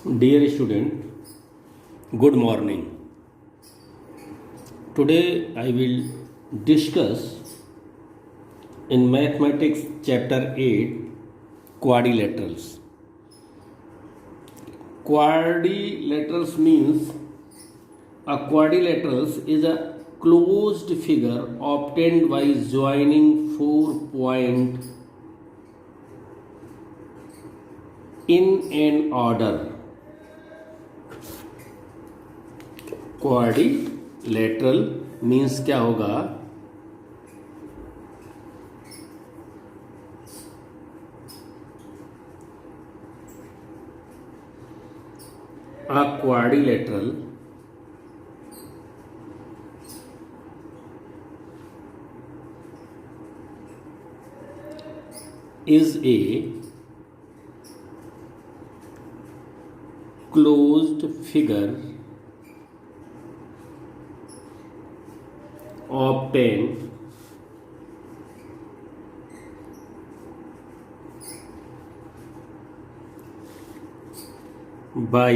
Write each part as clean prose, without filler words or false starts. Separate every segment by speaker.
Speaker 1: Dear student, good morning. Today I will discuss in mathematics chapter 8 quadrilaterals. Quadrilaterals means a quadrilaterals is a closed figure obtained by joining 4 points in an order. Quadrilateral means क्या होगा? A quadrilateral is a closed figure obtained by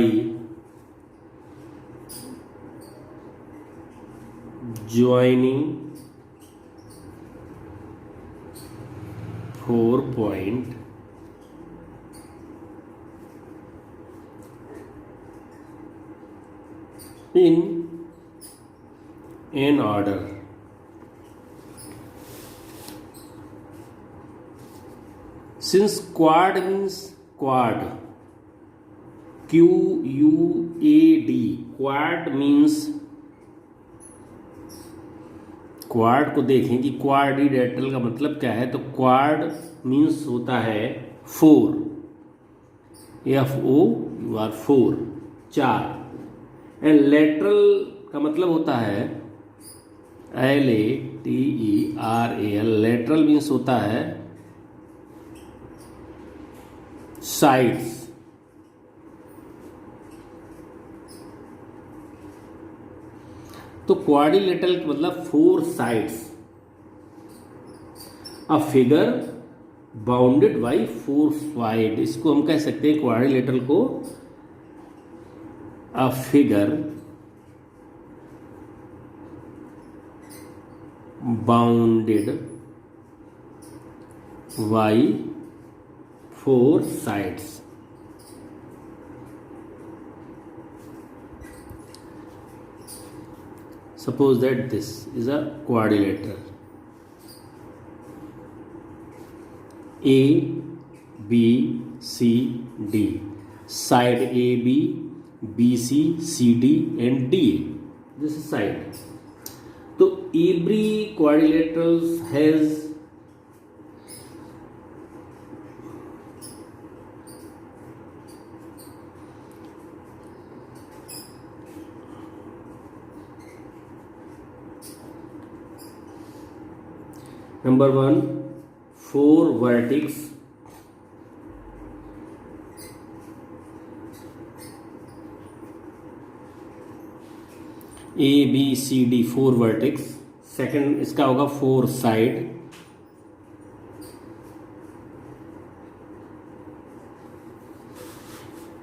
Speaker 1: joining 4 points in an order. Since quad means quad, QUAD, quad means quad को देखें कि quadrilateral का मतलब क्या है। तो क्वाड मीन्स होता है 4, FOUR 4, 4, एंड लेटरल का मतलब होता है LATERAL, लेटरल मीन्स होता है साइड्स। तो क्वाड्रिलेटरल का मतलब 4 sides, a figure bounded by 4 side. इसको हम कह सकते हैं क्वाड्रिलेटरल को अ figure bounded by 4 sides. Suppose that this is a quadrilateral. A, B, C, D. Side AB, BC, CD and DA. This is side. So every quadrilateral has number 1 4 vertex, A B C D 4 vertex। Second इसका होगा 4 side,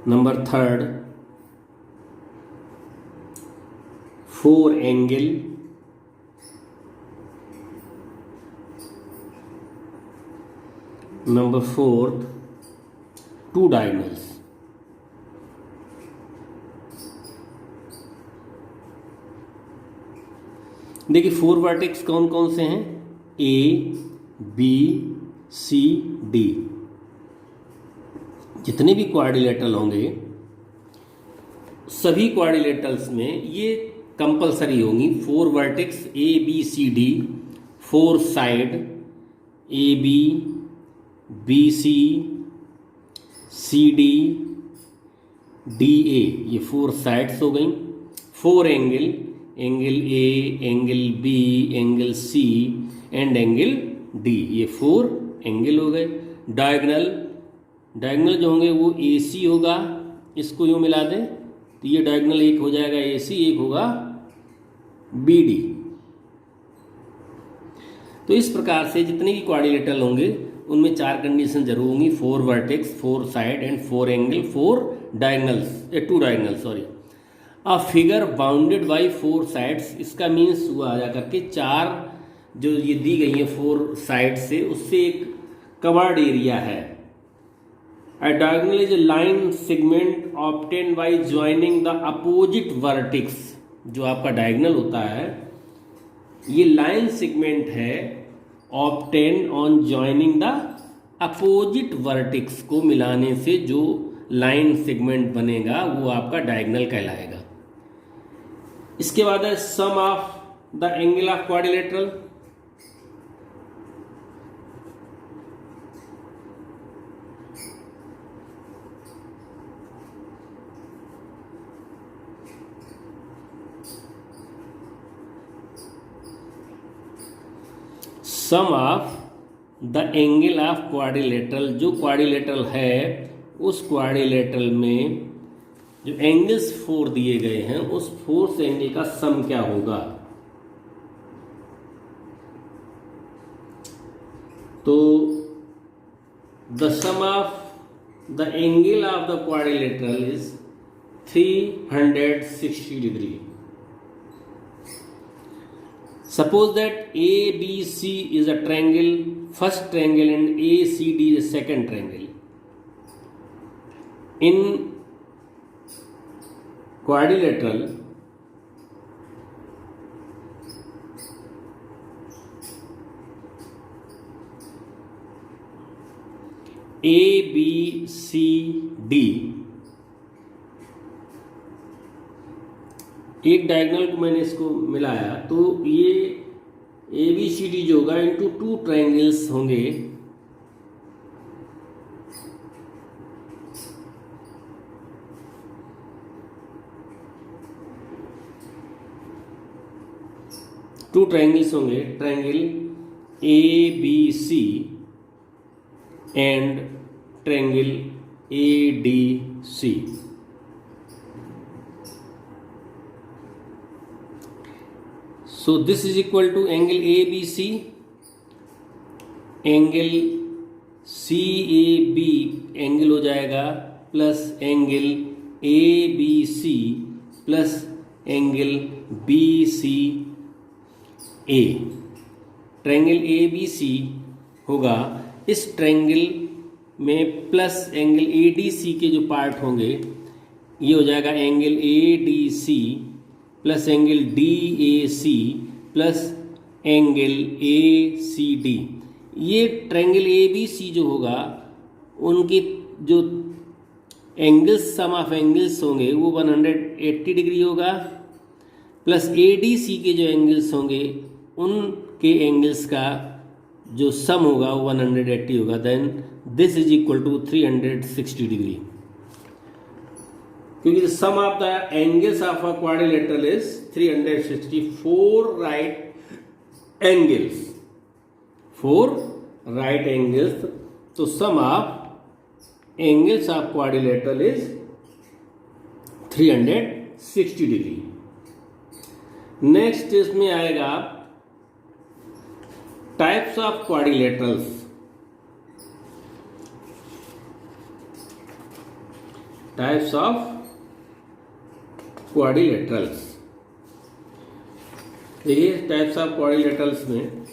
Speaker 1: number third 4 angle, number fourth 2 diagonals. देखिए 4 vertex कौन कौन से हैं? A, B, C, D। जितने भी quadrilateral होंगे सभी क्वाड्रिलेटरल्स में ये कंपलसरी होंगी 4 vertex A, B, C, D, 4 side A, B, BC, CD, DA, ये 4 साइड्स हो गई। 4 angle, angle A, angle B, angle C and angle D, ये 4 एंगल हो गए। डायगोनल, डायगोनल जो होंगे वो AC होगा, इसको यूँ मिला दें तो ये डायगोनल एक हो जाएगा AC, एक होगा BD। तो इस प्रकार से जितने भी क्वाड्रिलेटरल होंगे उनमें 4 कंडीशन जरूर होंगी, 4 vertex, 4 side and 4 angle, 4 diagonals, two diagonal sorry. A figure bounded by 4 sides, इसका मीन्स हुआ आ जा करके 4 जो ये दी गई है 4 साइड से, उससे एक कवर्ड एरिया है। A diagonal is a line segment obtained by joining the opposite vertex। जो आपका डायगोनल होता है ये लाइन सेगमेंट है obtain on joining the opposite vertex को मिलाने से जो लाइन सेगमेंट बनेगा वो आपका डायगोनल कहलाएगा। इसके बाद है sum of the angle of quadrilateral. Sum of the angle of quadrilateral, जो क्वाड्रिलेटरल है उस क्वाड्रिलेटरल में जो एंगल्स 4 दिए गए हैं उस 4 एंगल का सम क्या होगा। तो the sum of the angle of the quadrilateral is 360 degree. Suppose that ABC is a triangle, first triangle, and ACD is a second triangle. In quadrilateral, ABCD एक डायगोनल को मैंने इसको मिलाया तो ये ABCD जो होगा इंटू 2 ट्राइंगल्स होंगे। टू ट्राइंगल्स होंगे, triangle ABC and triangle ADC। So this is equal to angle ABC, angle CAB angle हो जाएगा plus angle ABC plus angle BCA। Triangle ABC होगा, इस ट्रायंगल में प्लस एंगल ADC के जो part होंगे ये हो जाएगा angle ADC plus angle DAC plus angle ACD। ये ट्रायंगल ABC जो होगा उनकी जो एंगल्स सम ऑफ एंगल्स होंगे वो 180 डिग्री होगा, प्लस ADC के जो एंगल्स होंगे उनके एंगल्स का जो सम होगा वो 180 होगा। Then this is equal to 360 degree, क्योंकि the sum of the angles of a quadrilateral is 364 right angles, 4 right angles. तो sum of angles of quadrilateral is 360 degree. Next इसमें आएगा types of quadrilaterals. Types of quadrilaterals, देखिए types of quadrilaterals में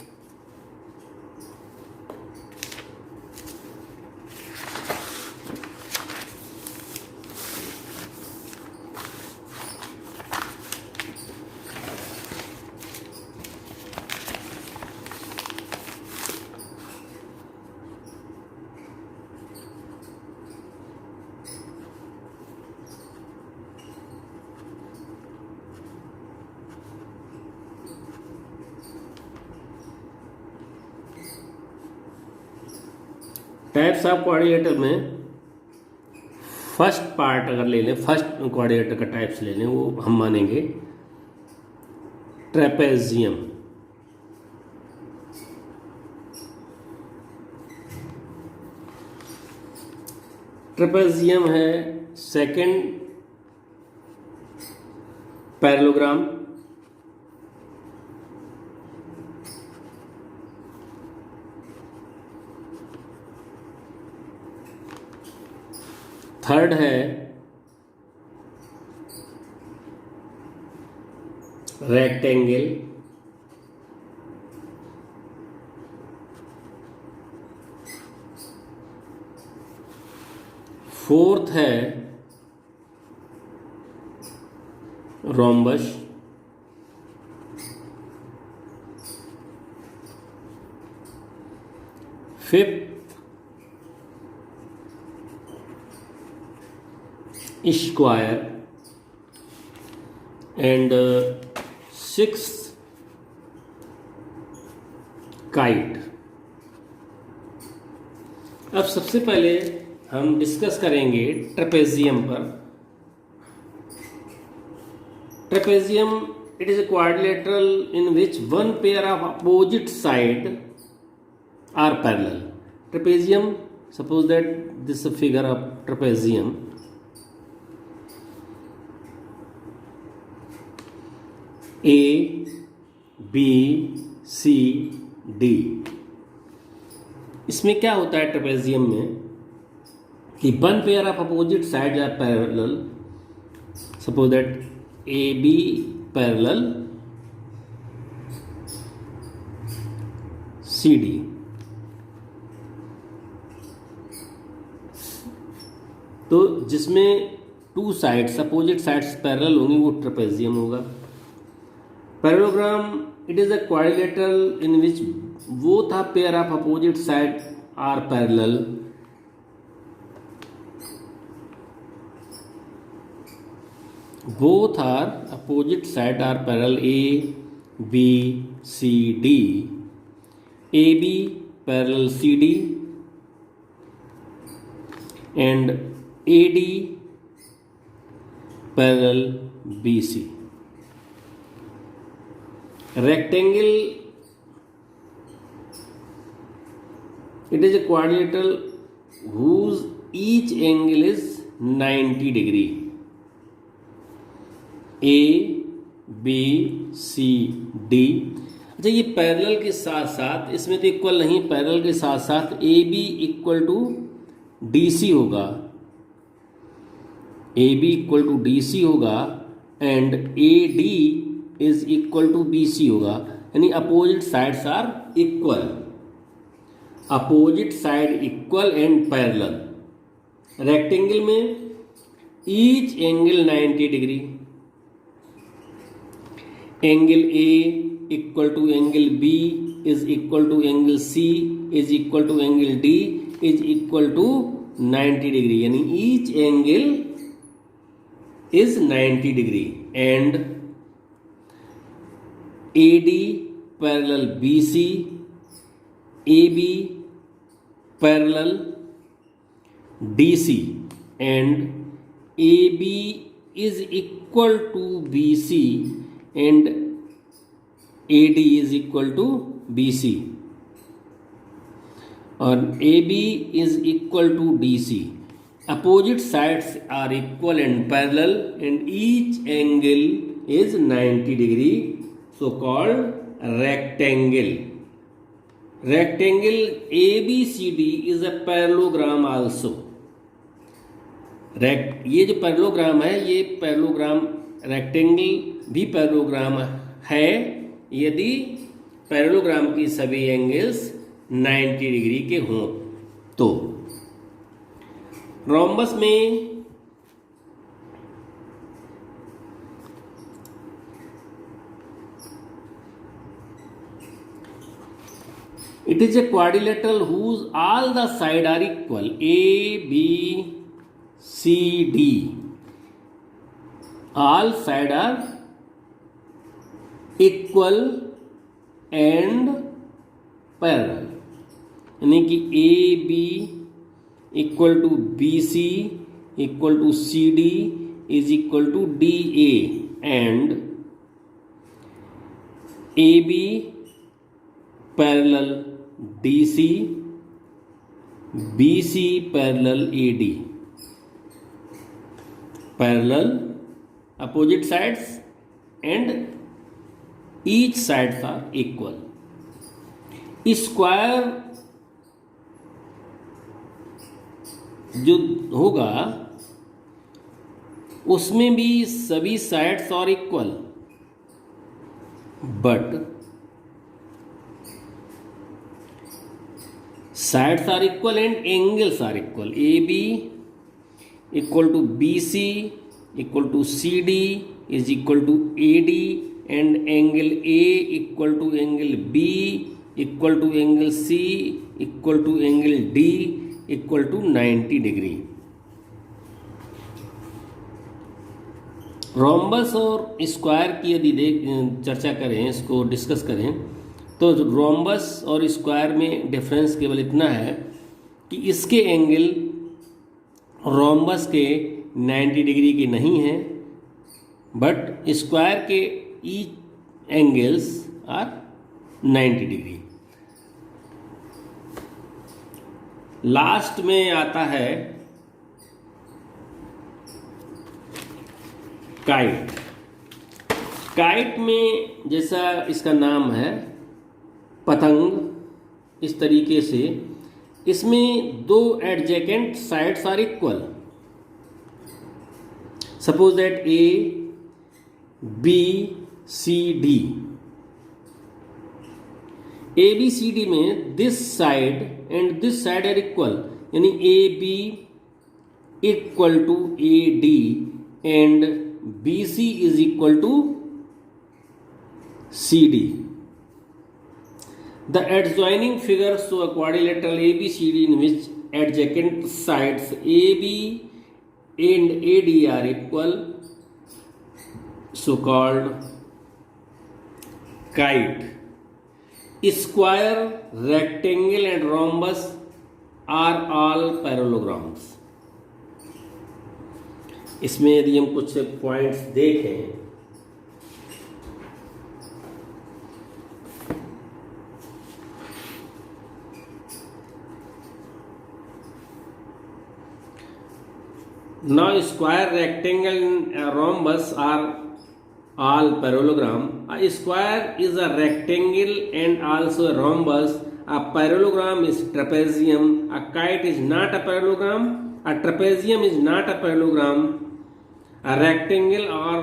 Speaker 1: types of quadrilateral में first part अगर ले लें, first quadrilateral का टाइप्स ले लें, वो हम मानेंगे ट्रेपेजियम। ट्रेपेजियम है सेकंड पैरेललोग्राम, थर्ड है रेक्टेंगल, फोर्थ है rhombus, fifth square, and sixth kite. अब सबसे पहले हम डिस्कस करेंगे ट्रेपेजियम पर। Trapezium, it is a quadrilateral in which one pair of opposite side are parallel. Trapezium, suppose that this is a figure of trapezium. A, B, C, D। इसमें क्या होता है ट्रेपेजियम में कि one pair of opposite side are parallel. Suppose that A B parallel C D. तो जिसमें two sides opposite sides parallel होंगी वो ट्रेपेजियम होगा। Parallelogram, it is a quadrilateral in which both a pair of opposite side are parallel। Both are opposite side are parallel, A, B, C, D। AB parallel CD and AD parallel BC। Rectangle, it is a quadrilateral whose each angle is 90 degree। A, B, C, D। अच्छा, ये parallel के साथ साथ, इसमें तो equal नहीं, parallel के साथ साथ A B equal to D C होगा। A B equal to D C होगा and A D is equal to B C होगा। यानी opposite sides are equal, opposite side equal and parallel. Rectangle में each angle 90 degree. Angle A equal to angle B is equal to angle C is equal to angle D is equal to 90 degree. यानी each angle is 90 degree and A D parallel B C, A B parallel DC and AB is equal to BC and AD is equal to BC and AB is equal to DC। Opposite sides are equal and parallel and each angle is 90 degree, so called rectangle। Rectangle ABCD is a parallelogram also। ये जो parallelogram है, ये parallelogram rectangle भी parallelogram है यदि parallelogram की सभी angles 90 degree के हों तो। रोम्बस में it is a quadrilateral whose all the side are equal। A, B, C, D all side are equal and parallel। यानी कि A, B equal to B C equal to C D is equal to D A and A B parallel D C, B C parallel A D. Parallel opposite sides and each sides are equal. Square जो होगा उसमें भी सभी sides और equal. but sides are equal and angles are equal. AB equal to BC equal to CD is equal to AD, and angle A equal to angle B equal to angle C equal to angle D equal to 90 degree. Rhombus और square की यदि चर्चा करें, इसको discuss करें, तो rhombus और square में डिफरेंस केवल इतना है कि इसके एंगल रोम्बस के 90 डिग्री के नहीं हैं, बट स्क्वायर के each angles are 90 degree. Last में आता है काइट. काइट में जैसा इसका नाम है पतंग, इस तरीके से इसमें दो adjacent sides are equal. Suppose that A B C D. A B C D में this side and this side are equal, यानी A B equal to A D and B C is equal to C D. The adjoining figures show a quadrilateral ABCD in which adjacent sides AB and AD are equal, so called kite. Square, rectangle and rhombus are all parallelograms. इसमें यदि हम कुछ points देखें, now square, rectangle and rhombus are all parallelogram. A square is a rectangle and also a rhombus. A parallelogram is trapezium. A kite is not a parallelogram. A trapezium is not a parallelogram. A rectangle or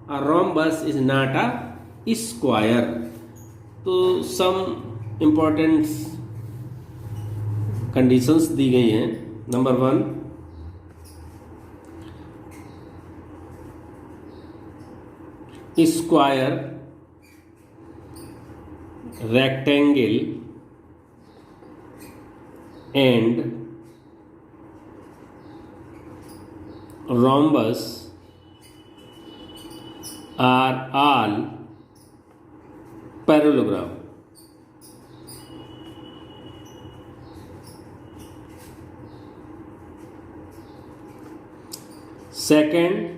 Speaker 1: a rhombus is not a square. तो some important conditions दी गई हैं. Number 1, square, rectangle and rhombus are all parallelogram. Second,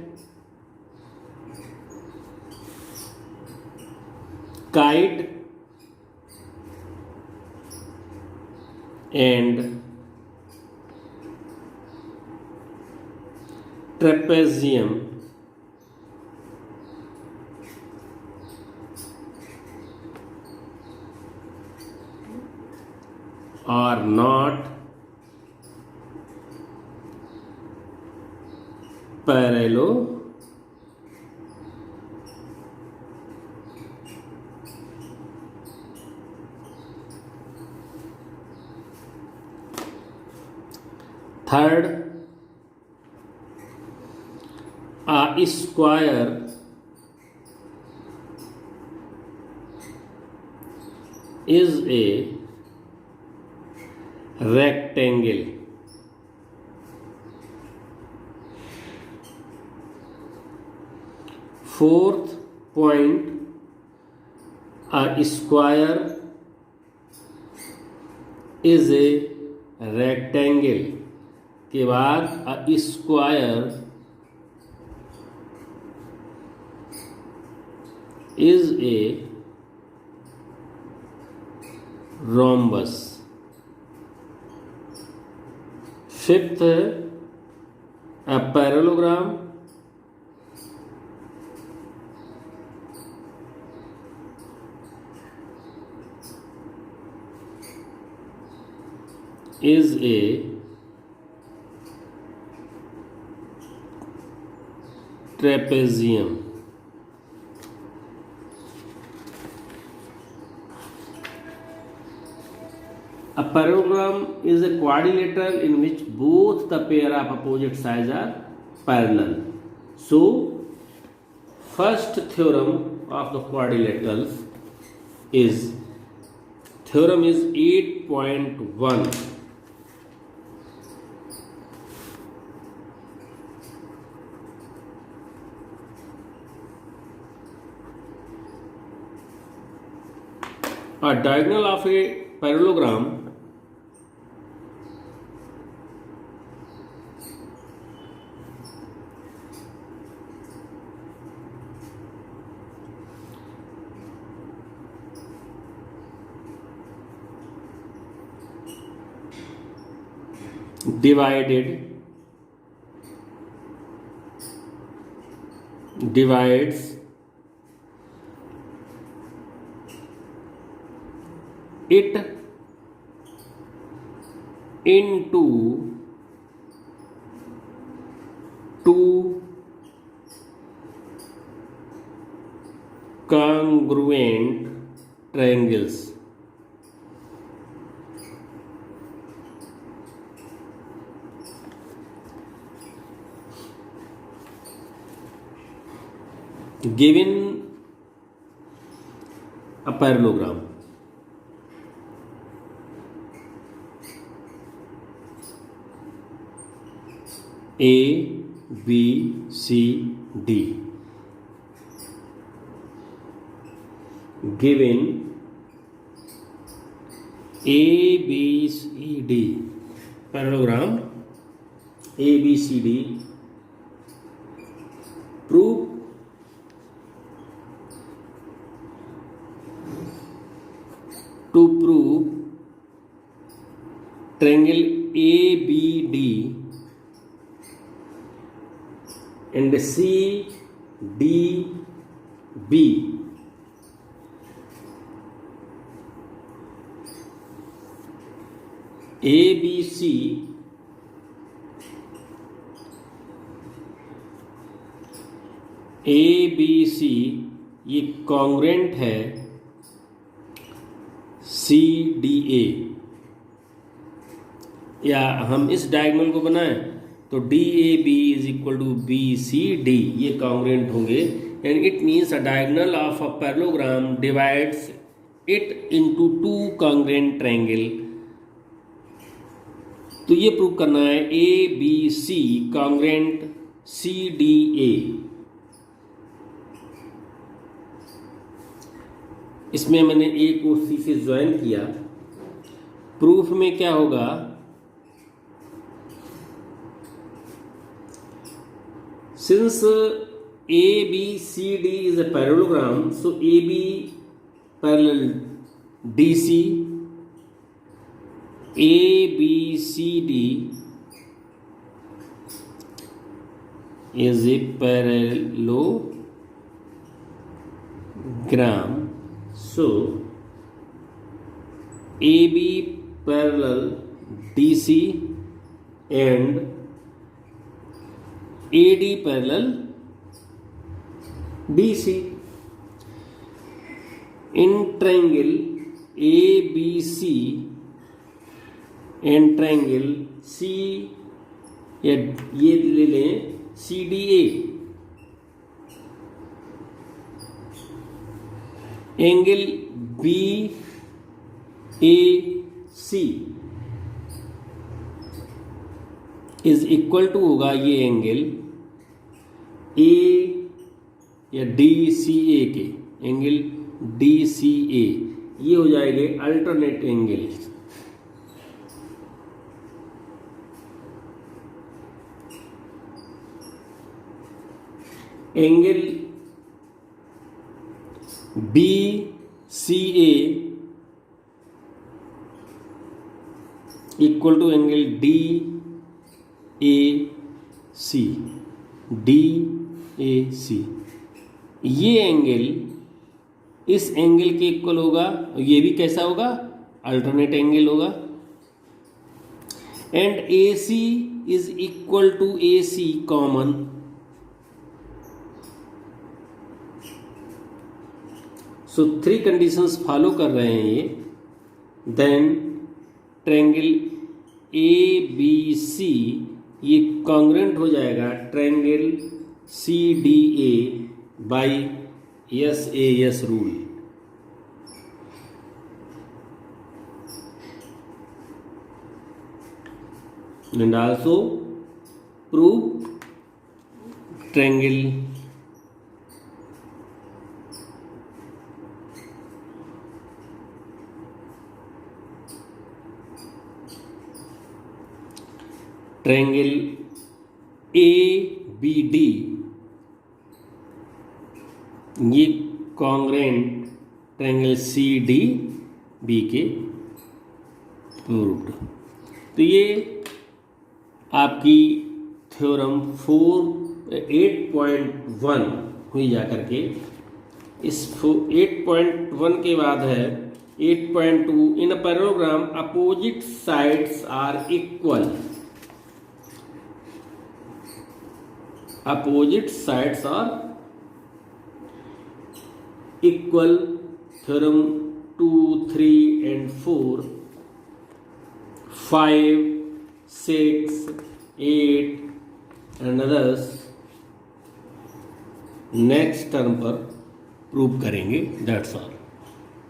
Speaker 1: kite and trapezium are not parallelogram. Third, a square is a rectangle. Fourth point, a square is a rectangle के बाद a square is a rhombus. Fifth, a parallelogram is a trapezium. A parallelogram is a quadrilateral in which both the pair of opposite sides are parallel. So, first theorem of the quadrilaterals is theorem is 8.1. A diagonal of a parallelogram divides it into two congruent triangles. Given a parallelogram, A, B, C, D. Given A, B, C, D, parallelogram A, B, C, D, prove triangle ABD and CDB ABC ये congruent है CDA, या हम इस diagonal को बनाएं तो DAB is equal to BCD, ये congruent होंगे and it means a diagonal of a parallelogram divides it into two congruent triangle. तो ये प्रूव करना है ABC कॉन्ग्रुएंट CDA. इसमें मैंने A को C से ज्वाइन किया. प्रूफ में क्या होगा, since ABCD is a parallelogram, so AB parallel DC, ABCD is a parallelogram. So AB parallel DC and AD parallel BC. In triangle ABC and triangle C, ये ले लें CDA, angle BAC is equal to होगा ये angle A या DCA के, angle DCA, ये हो जाएंगे alternate angle. Angle BCA equal to angle DAC. ये एंगल इस एंगल के इक्वल होगा, ये भी कैसा होगा, अल्टरनेट एंगल होगा. And AC is equal to AC common. So 3 conditions follow कर रहे हैं ये. Then triangle A B C ये कॉन्ग्रुएंट हो जाएगा triangle C D A by S A S rule. And also prove triangle ABD ये congruent triangle CDB के proved. तो ये आपकी थ्योरम 8.1 हुई जा करके। इस 8.1 के बाद है 8.2 in a parallelogram opposite sides are equal. Opposite sides are equal theorem 2, 3 and 4, 5, 6, 8 and others next term पर प्रूव करेंगे। That's all.